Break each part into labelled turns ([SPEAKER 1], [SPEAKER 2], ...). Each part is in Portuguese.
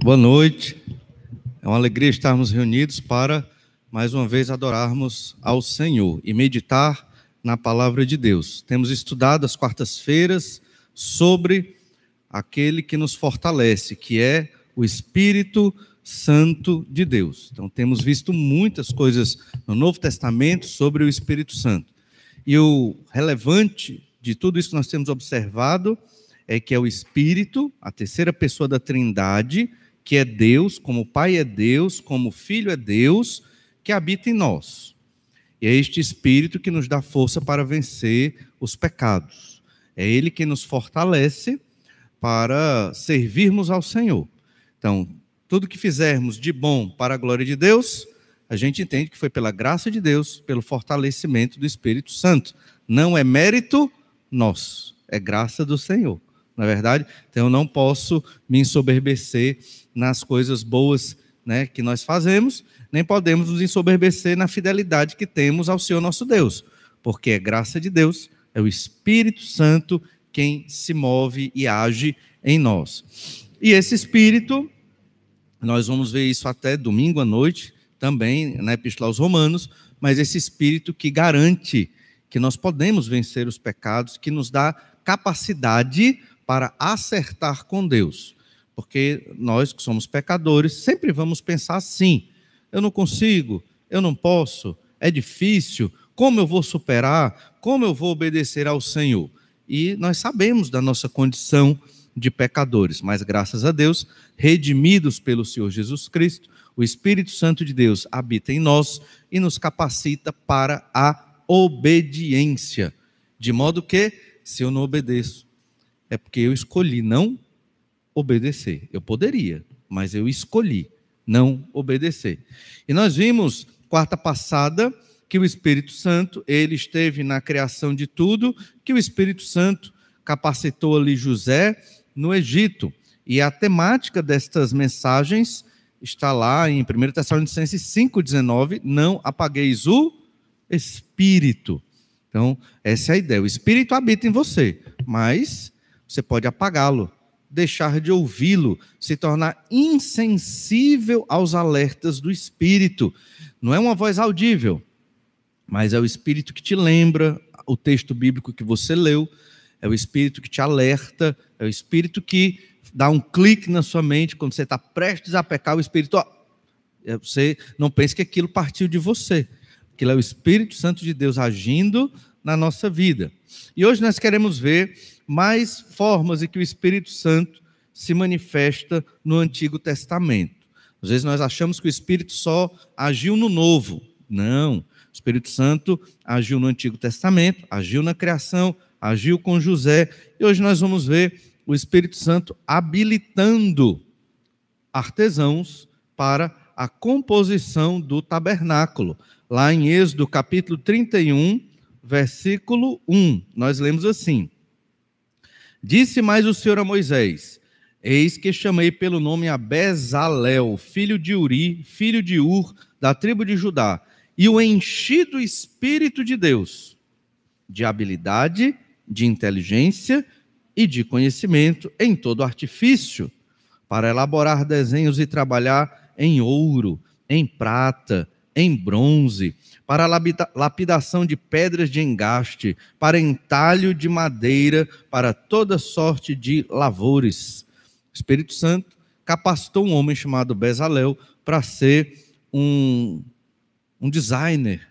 [SPEAKER 1] Boa noite. É uma alegria estarmos reunidos para, mais uma vez, adorarmos ao Senhor e meditar na palavra de Deus. Temos estudado às quartas-feiras sobre aquele que nos fortalece, que é o Espírito Santo de Deus. Então, temos visto muitas coisas no Novo Testamento sobre o Espírito Santo. E o relevante de tudo isso que nós temos observado é que é o Espírito, a terceira pessoa da Trindade, que é Deus, como o Pai é Deus, como o Filho é Deus, que habita em nós. E é este Espírito que nos dá força para vencer os pecados. É Ele que nos fortalece para servirmos ao Senhor. Então, tudo que fizermos de bom para a glória de Deus, a gente entende que foi pela graça de Deus, pelo fortalecimento do Espírito Santo. Não é mérito nosso, é graça do Senhor. Não é verdade? Então eu não posso me ensoberbecer nas coisas boas, né, que nós fazemos, nem podemos nos ensoberbecer na fidelidade que temos ao Senhor nosso Deus, porque é graça de Deus, é o Espírito Santo quem se move e age em nós. E esse Espírito, nós vamos ver isso até domingo à noite, também na Epístola aos Romanos, mas esse Espírito que garante que nós podemos vencer os pecados, que nos dá capacidade para acertar com Deus, porque nós que somos pecadores sempre vamos pensar assim: eu não consigo, eu não posso, é difícil, como eu vou superar, como eu vou obedecer ao Senhor? E nós sabemos da nossa condição de pecadores, mas graças a Deus, redimidos pelo Senhor Jesus Cristo, o Espírito Santo de Deus habita em nós e nos capacita para a obediência, de modo que, se eu não obedeço, é porque eu escolhi não obedecer. Eu poderia, mas eu escolhi não obedecer. E nós vimos, quarta passada, que o Espírito Santo, ele esteve na criação de tudo, que o Espírito Santo capacitou ali José no Egito. E a temática destas mensagens está lá em 1 Tessalonicenses 5,19, não apagueis o Espírito. Então, essa é a ideia. O Espírito habita em você, mas você pode apagá-lo, deixar de ouvi-lo, se tornar insensível aos alertas do Espírito. Não é uma voz audível, mas é o Espírito que te lembra o texto bíblico que você leu, é o Espírito que te alerta, é o Espírito que dá um clique na sua mente quando você está prestes a pecar. O Espírito, você não pense que aquilo partiu de você. Aquilo é o Espírito Santo de Deus agindo na nossa vida. E hoje nós queremos ver mais formas em que o Espírito Santo se manifesta no Antigo Testamento. Às vezes nós achamos que o Espírito só agiu no Novo. Não. O Espírito Santo agiu no Antigo Testamento, agiu na criação, agiu com José. E hoje nós vamos ver o Espírito Santo habilitando artesãos para a composição do tabernáculo. Lá em Êxodo capítulo 31, versículo 1, nós lemos assim: disse mais o Senhor a Moisés: eis que chamei pelo nome a Bezalel, filho de Uri, filho de Ur, da tribo de Judá, e o enchi do Espírito de Deus, de habilidade, de inteligência e de conhecimento em todo artifício, para elaborar desenhos e trabalhar em ouro, em prata, em bronze, para lapidação de pedras de engaste, para entalho de madeira, para toda sorte de lavores. O Espírito Santo capacitou um homem chamado Bezalel para ser um designer,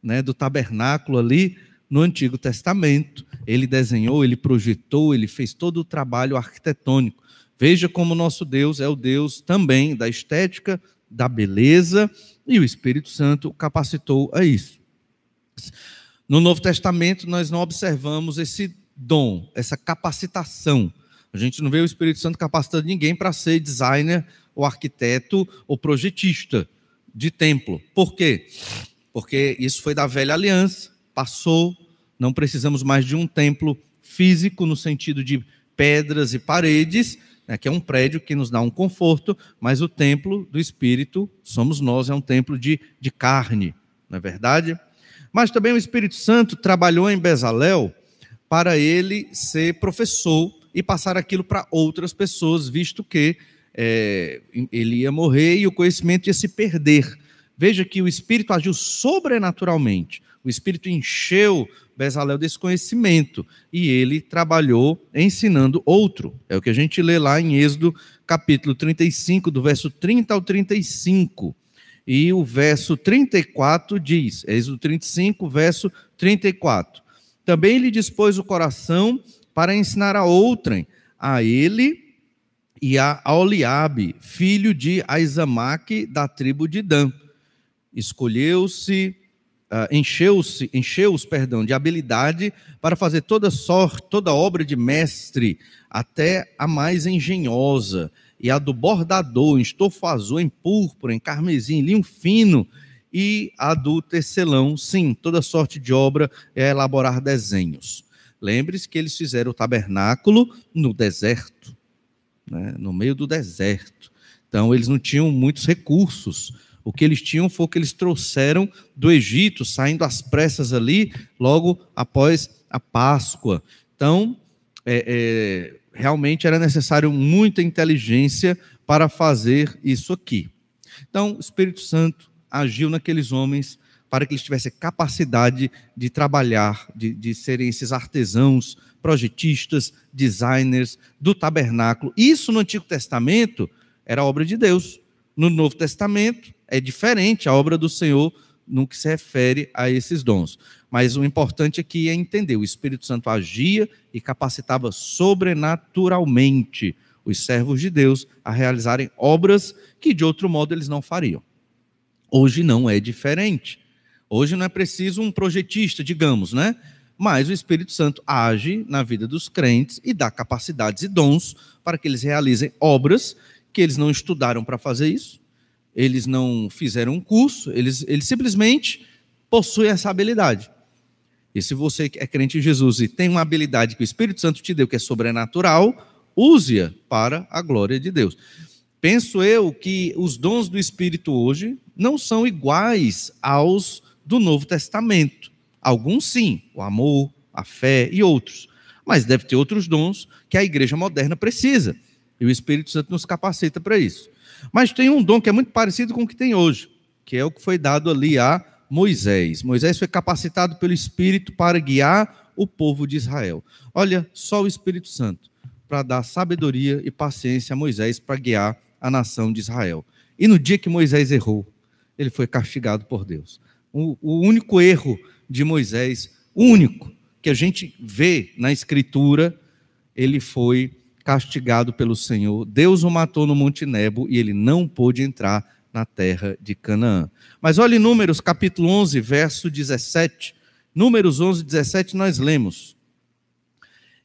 [SPEAKER 1] né, do tabernáculo ali no Antigo Testamento. Ele desenhou, ele projetou, ele fez todo o trabalho arquitetônico. Veja como o nosso Deus é o Deus também da estética, da beleza, e o Espírito Santo o capacitou a isso. No Novo Testamento, nós não observamos esse dom, essa capacitação. A gente não vê o Espírito Santo capacitando ninguém para ser designer, ou arquiteto, ou projetista de templo. Por quê? Porque isso foi da velha aliança, passou, não precisamos mais de um templo físico, no sentido de pedras e paredes, né, que é um prédio que nos dá um conforto, mas o templo do Espírito somos nós, é um templo de carne, não é verdade? Mas também o Espírito Santo trabalhou em Bezalel para ele ser professor e passar aquilo para outras pessoas, visto que ele ia morrer e o conhecimento ia se perder. Veja que o Espírito agiu sobrenaturalmente. O Espírito encheu Bezalel desse conhecimento e ele trabalhou ensinando outro. É o que a gente lê lá em Êxodo capítulo 35, do verso 30 ao 35. E o verso 34 diz, Êxodo 35, verso 34. Também lhe dispôs o coração para ensinar a outrem, a ele e a Oliabe, filho de Aizamaque, da tribo de Dan. Encheu-os de habilidade para fazer toda obra de mestre, até a mais engenhosa, e a do bordador, em estofo azul, em púrpura, em carmesim, em linho fino, e a do tecelão, sim, toda sorte de obra é elaborar desenhos. Lembre-se que eles fizeram o tabernáculo no deserto, né, no meio do deserto. Então, eles não tinham muitos recursos. O que eles tinham foi o que eles trouxeram do Egito, saindo às pressas ali, logo após a Páscoa. Então, realmente era necessário muita inteligência para fazer isso aqui. Então, o Espírito Santo agiu naqueles homens para que eles tivessem capacidade de trabalhar, de serem esses artesãos, projetistas, designers do tabernáculo. Isso no Antigo Testamento era obra de Deus. No Novo Testamento é diferente a obra do Senhor no que se refere a esses dons. Mas o importante aqui é entender, o Espírito Santo agia e capacitava sobrenaturalmente os servos de Deus a realizarem obras que de outro modo eles não fariam. Hoje não é diferente. Hoje não é preciso um projetista, digamos, né? Mas o Espírito Santo age na vida dos crentes e dá capacidades e dons para que eles realizem obras que eles não estudaram para fazer isso, eles não fizeram um curso, eles simplesmente possuem essa habilidade. E se você é crente em Jesus e tem uma habilidade que o Espírito Santo te deu, que é sobrenatural, use-a para a glória de Deus. Penso eu que os dons do Espírito hoje não são iguais aos do Novo Testamento. Alguns sim, o amor, a fé e outros. Mas deve ter outros dons que a igreja moderna precisa. E o Espírito Santo nos capacita para isso. Mas tem um dom que é muito parecido com o que tem hoje, que é o que foi dado ali a Moisés. Moisés foi capacitado pelo Espírito para guiar o povo de Israel. Olha, só o Espírito Santo para dar sabedoria e paciência a Moisés para guiar a nação de Israel. E no dia que Moisés errou, ele foi castigado por Deus. O único erro de Moisés, o único que a gente vê na Escritura, ele foi castigado pelo Senhor. Deus o matou no Monte Nebo e ele não pôde entrar na terra de Canaã. Mas olhe Números capítulo 11, verso 17. Números 11, 17 nós lemos: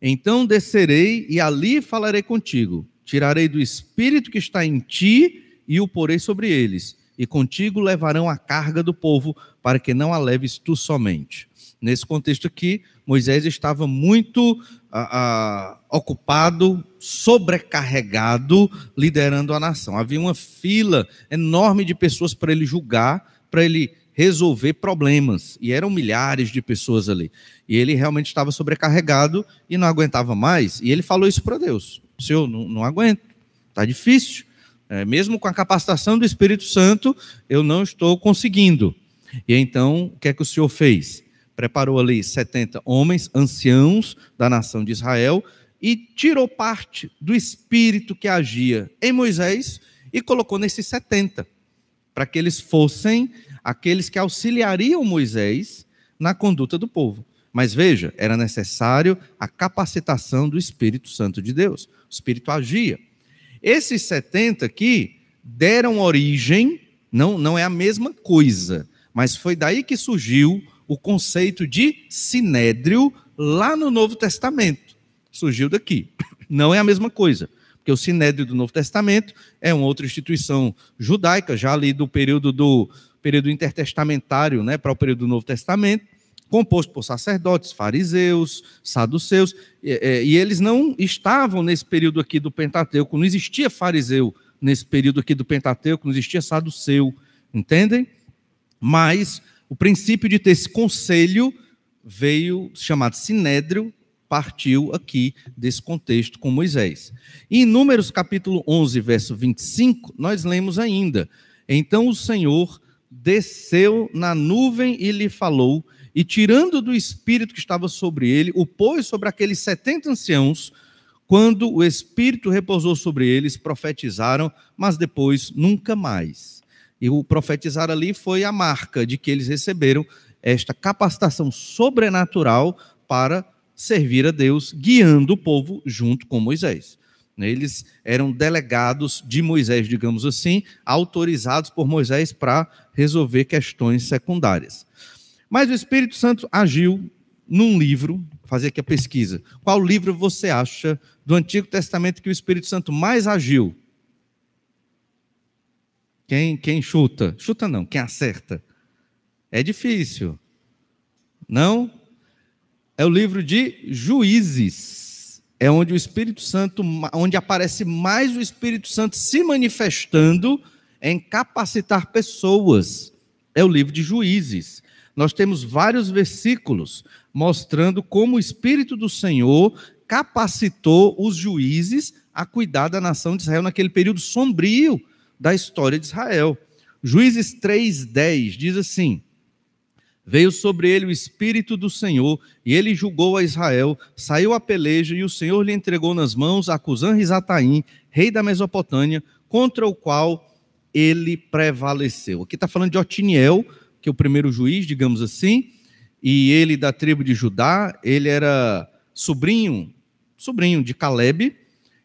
[SPEAKER 1] então descerei e ali falarei contigo, tirarei do espírito que está em ti e o porei sobre eles, e contigo levarão a carga do povo, para que não a leves tu somente. Nesse contexto aqui, Moisés estava muito ocupado, sobrecarregado, liderando a nação. Havia uma fila enorme de pessoas para ele julgar, para ele resolver problemas, e eram milhares de pessoas ali. E ele realmente estava sobrecarregado e não aguentava mais, e ele falou isso para Deus: Senhor, não aguento, está difícil. Mesmo com a capacitação do Espírito Santo, eu não estou conseguindo. E então, o que é que o Senhor fez? Preparou ali 70 homens, anciãos da nação de Israel, e tirou parte do Espírito que agia em Moisés e colocou nesses 70, para que eles fossem aqueles que auxiliariam Moisés na conduta do povo. Mas veja, era necessário a capacitação do Espírito Santo de Deus. O Espírito agia. Esses 70 aqui deram origem, não é a mesma coisa, mas foi daí que surgiu o conceito de sinédrio lá no Novo Testamento. Surgiu daqui. Não é a mesma coisa, porque o sinédrio do Novo Testamento é uma outra instituição judaica, já ali do período intertestamentário, né, para o período do Novo Testamento, composto por sacerdotes, fariseus, saduceus, e eles não estavam nesse período aqui do Pentateuco, não existia fariseu nesse período aqui do Pentateuco, não existia saduceu, entendem? Mas o princípio de ter esse conselho veio chamado sinédrio, partiu aqui desse contexto com Moisés. E em Números capítulo 11, verso 25, nós lemos ainda: então o Senhor desceu na nuvem e lhe falou, e tirando do espírito que estava sobre ele, o pôs sobre aqueles 70 anciãos. Quando o espírito repousou sobre eles, profetizaram, mas depois nunca mais. E o profetizar ali foi a marca de que eles receberam esta capacitação sobrenatural para servir a Deus, guiando o povo junto com Moisés. Eles eram delegados de Moisés, digamos assim, autorizados por Moisés para resolver questões secundárias. Mas o Espírito Santo agiu num livro, fazer aqui a pesquisa. Qual livro você acha do Antigo Testamento que o Espírito Santo mais agiu? Quem chuta? Chuta não, quem acerta? É difícil. Não? É o livro de Juízes. É onde o Espírito Santo, onde aparece mais o Espírito Santo se manifestando em capacitar pessoas. É o livro de Juízes. Nós temos vários versículos mostrando como o Espírito do Senhor capacitou os juízes a cuidar da nação de Israel naquele período sombrio da história de Israel. Juízes 3:10 diz assim: veio sobre ele o Espírito do Senhor, e ele julgou a Israel, saiu a peleja, e o Senhor lhe entregou nas mãos a Cusã-Risataim, rei da Mesopotâmia, contra o qual ele prevaleceu. Aqui está falando de Otiniel, que é o primeiro juiz, digamos assim, e ele da tribo de Judá, ele era sobrinho de Caleb,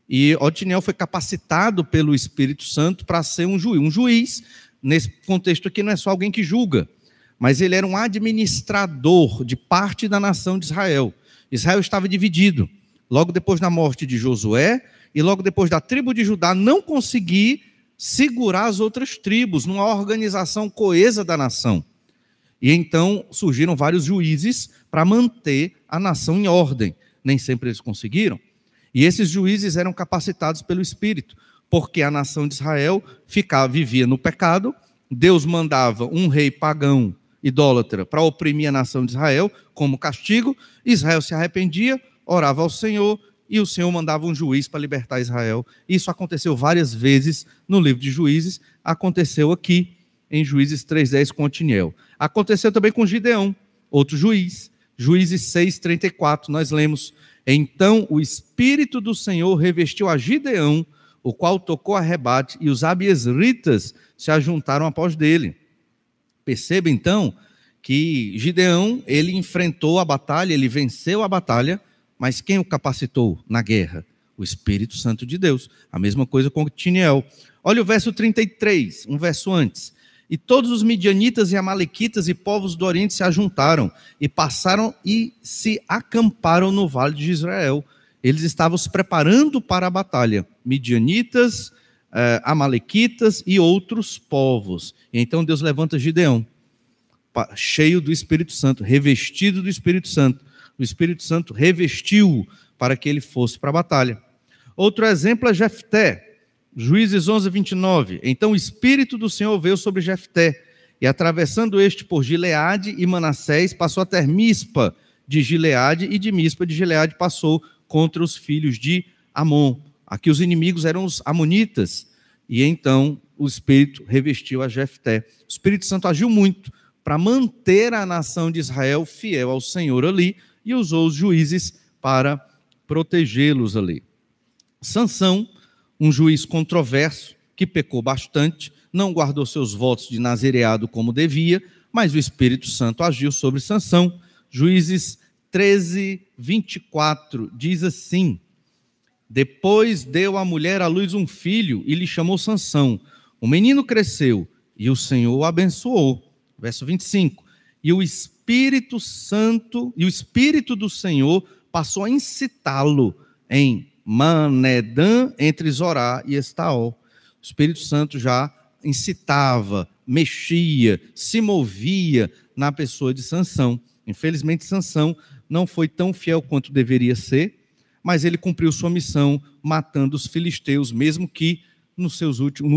[SPEAKER 1] e Otiniel foi capacitado pelo Espírito Santo para ser um juiz. Um juiz, nesse contexto aqui, não é só alguém que julga, mas ele era um administrador de parte da nação de Israel. Israel estava dividido. Logo depois da morte de Josué, e logo depois da tribo de Judá não conseguir segurar as outras tribos numa organização coesa da nação. E então surgiram vários juízes para manter a nação em ordem. Nem sempre eles conseguiram. E esses juízes eram capacitados pelo Espírito, porque a nação de Israel vivia no pecado. Deus mandava um rei pagão, idólatra, para oprimir a nação de Israel como castigo. Israel se arrependia, orava ao Senhor, e o Senhor mandava um juiz para libertar Israel. Isso aconteceu várias vezes no livro de Juízes, aconteceu aqui em Juízes 3:10 com Otiniel. Aconteceu também com Gideão, outro juiz. Juízes 6:34, nós lemos: então o Espírito do Senhor revestiu a Gideão, o qual tocou a rebate, e os abiesritas se ajuntaram após dele. Perceba então que Gideão, ele enfrentou a batalha, ele venceu a batalha, mas quem o capacitou na guerra? O Espírito Santo de Deus. A mesma coisa com Otiniel. Olha o verso 33, um verso antes. E todos os midianitas e amalequitas e povos do Oriente se ajuntaram e passaram e se acamparam no vale de Israel. Eles estavam se preparando para a batalha. Midianitas, amalequitas e outros povos. E então Deus levanta Gideão, cheio do Espírito Santo, revestido do Espírito Santo. O Espírito Santo revestiu-o para que ele fosse para a batalha. Outro exemplo é Jefté. Juízes 11:29. Então o Espírito do Senhor veio sobre Jefté, e atravessando este por Gileade e Manassés, passou até Mispa de Gileade, e de Mispa de Gileade passou contra os filhos de Amon. Aqui os inimigos eram os amonitas, e então o Espírito revestiu a Jefté. O Espírito Santo agiu muito para manter a nação de Israel fiel ao Senhor ali, e usou os juízes para protegê-los ali. Sansão, um juiz controverso, que pecou bastante, não guardou seus votos de nazireado como devia, mas o Espírito Santo agiu sobre Sansão. Juízes 13:24 diz assim: depois deu a mulher à luz um filho e lhe chamou Sansão. O menino cresceu e o Senhor o abençoou. Verso 25. E o Espírito Santo, e o Espírito do Senhor passou a incitá-lo em Manedã, entre Zorá e Estaol. O Espírito Santo já incitava, mexia, se movia na pessoa de Sansão. Infelizmente, Sansão não foi tão fiel quanto deveria ser, mas ele cumpriu sua missão, matando os filisteus, mesmo que no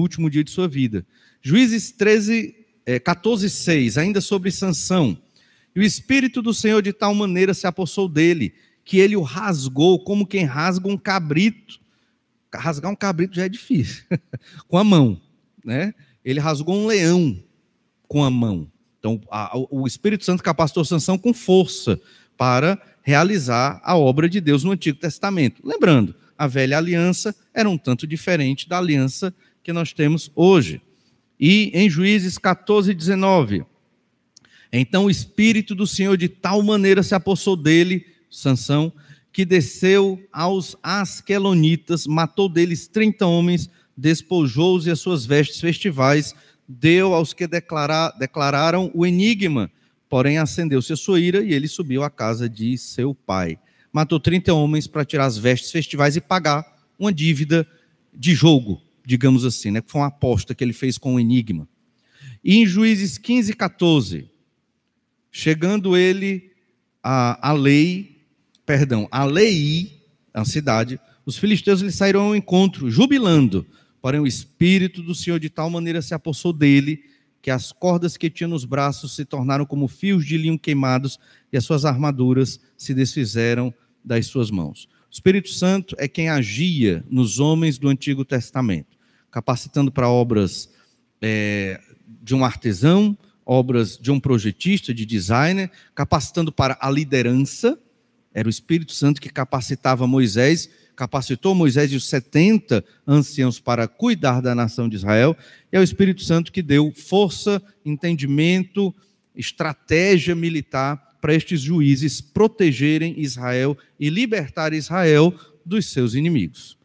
[SPEAKER 1] último dia de sua vida. Juízes 14:6, ainda sobre Sansão. E o Espírito do Senhor de tal maneira se apossou dele, que ele o rasgou como quem rasga um cabrito. Rasgar um cabrito já é difícil, com a mão, né? Ele rasgou um leão com a mão. Então, o Espírito Santo capacitou Sansão com força para realizar a obra de Deus no Antigo Testamento. Lembrando, a velha aliança era um tanto diferente da aliança que nós temos hoje. E em Juízes 14, 19, então o Espírito do Senhor de tal maneira se apossou dele, Sansão, que desceu aos asquelonitas, matou deles 30 homens, despojou-os e as suas vestes festivais, deu aos que declararam o enigma, porém acendeu-se a sua ira e ele subiu à casa de seu pai. Matou 30 homens para tirar as vestes festivais e pagar uma dívida de jogo, digamos assim, né? Que foi uma aposta que ele fez com o enigma. E em Juízes 15, 14, chegando ele a Lei, a cidade, os filisteus lhe saíram ao encontro, jubilando, porém o Espírito do Senhor de tal maneira se apossou dele, que as cordas que tinha nos braços se tornaram como fios de linho queimados, e as suas armaduras se desfizeram das suas mãos. O Espírito Santo é quem agia nos homens do Antigo Testamento, capacitando para obras de um artesão, obras de um projetista, de designer, capacitando para a liderança. Era o Espírito Santo que capacitava Moisés, capacitou Moisés e os 70 anciãos para cuidar da nação de Israel, e é o Espírito Santo que deu força, entendimento, estratégia militar para estes juízes protegerem Israel e libertar Israel dos seus inimigos.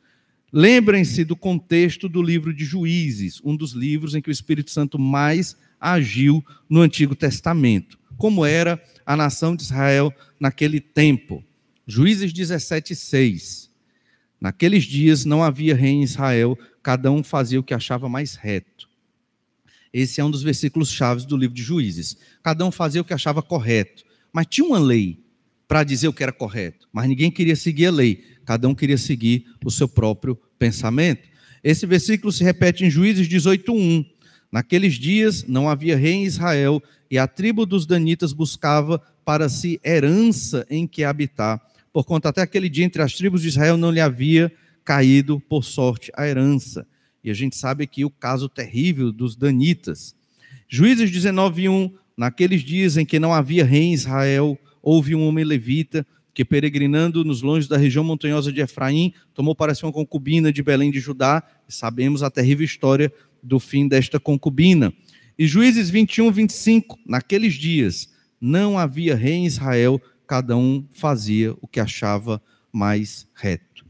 [SPEAKER 1] Lembrem-se do contexto do livro de Juízes, um dos livros em que o Espírito Santo mais agiu no Antigo Testamento. Como era a nação de Israel naquele tempo? Juízes 17, 6. Naqueles dias não havia rei em Israel, cada um fazia o que achava mais reto. Esse é um dos versículos chaves do livro de Juízes. Cada um fazia o que achava correto. Mas tinha uma lei para dizer o que era correto. Mas ninguém queria seguir a lei. Cada um queria seguir o seu próprio pensamento. Esse versículo se repete em Juízes 18, 1. Naqueles dias não havia rei em Israel, e a tribo dos danitas buscava para si herança em que habitar, porquanto até aquele dia entre as tribos de Israel não lhe havia caído por sorte a herança. E a gente sabe aqui o caso terrível dos danitas. Juízes 19, 1. Naqueles dias em que não havia rei em Israel, houve um homem levita que, peregrinando nos longes da região montanhosa de Efraim, tomou para si uma concubina de Belém de Judá, e sabemos a terrível história do fim desta concubina. E Juízes 21, 25, naqueles dias não havia rei em Israel, cada um fazia o que achava mais reto.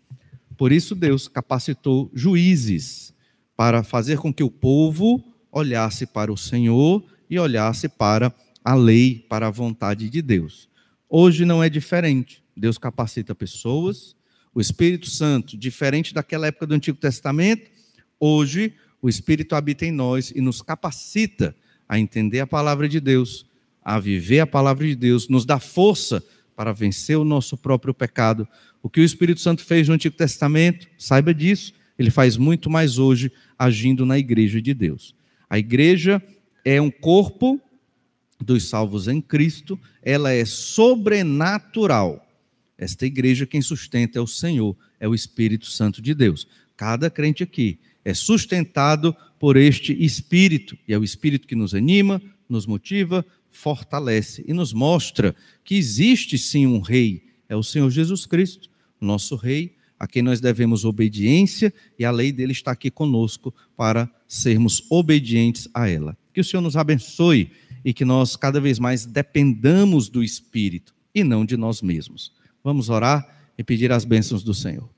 [SPEAKER 1] Por isso Deus capacitou juízes para fazer com que o povo olhasse para o Senhor e olhasse para a lei, para a vontade de Deus. Hoje não é diferente. Deus capacita pessoas, o Espírito Santo, diferente daquela época do Antigo Testamento, hoje o Espírito habita em nós e nos capacita a entender a palavra de Deus, a viver a palavra de Deus, nos dá força para vencer o nosso próprio pecado. O que o Espírito Santo fez no Antigo Testamento, saiba disso, ele faz muito mais hoje, agindo na igreja de Deus. A igreja é um corpo dos salvos em Cristo, ela é sobrenatural. Esta igreja quem sustenta é o Senhor, é o Espírito Santo de Deus. Cada crente aqui é sustentado por este Espírito, e é o Espírito que nos anima, nos motiva, fortalece e nos mostra que existe sim um rei, é o Senhor Jesus Cristo, nosso rei, a quem nós devemos obediência, e a lei dele está aqui conosco para sermos obedientes a ela. Que o Senhor nos abençoe e que nós cada vez mais dependamos do Espírito e não de nós mesmos. Vamos orar e pedir as bênçãos do Senhor.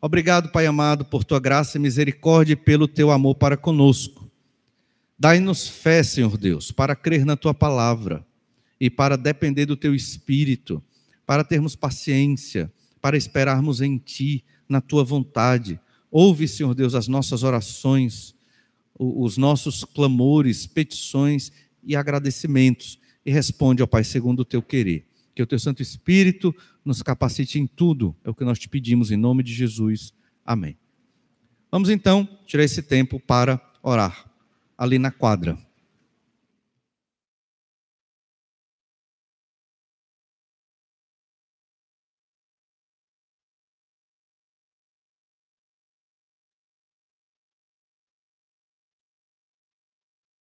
[SPEAKER 1] Obrigado, Pai amado, por tua graça e misericórdia e pelo teu amor para conosco. Dai-nos fé, Senhor Deus, para crer na tua palavra e para depender do teu Espírito, para termos paciência, para esperarmos em ti, na tua vontade. Ouve, Senhor Deus, as nossas orações, os nossos clamores, petições e agradecimentos, e responde, ó Pai, segundo o teu querer. Que o teu Santo Espírito nos capacite em tudo, é o que nós te pedimos em nome de Jesus. Amém. Vamos então tirar esse tempo para orar ali na quadra.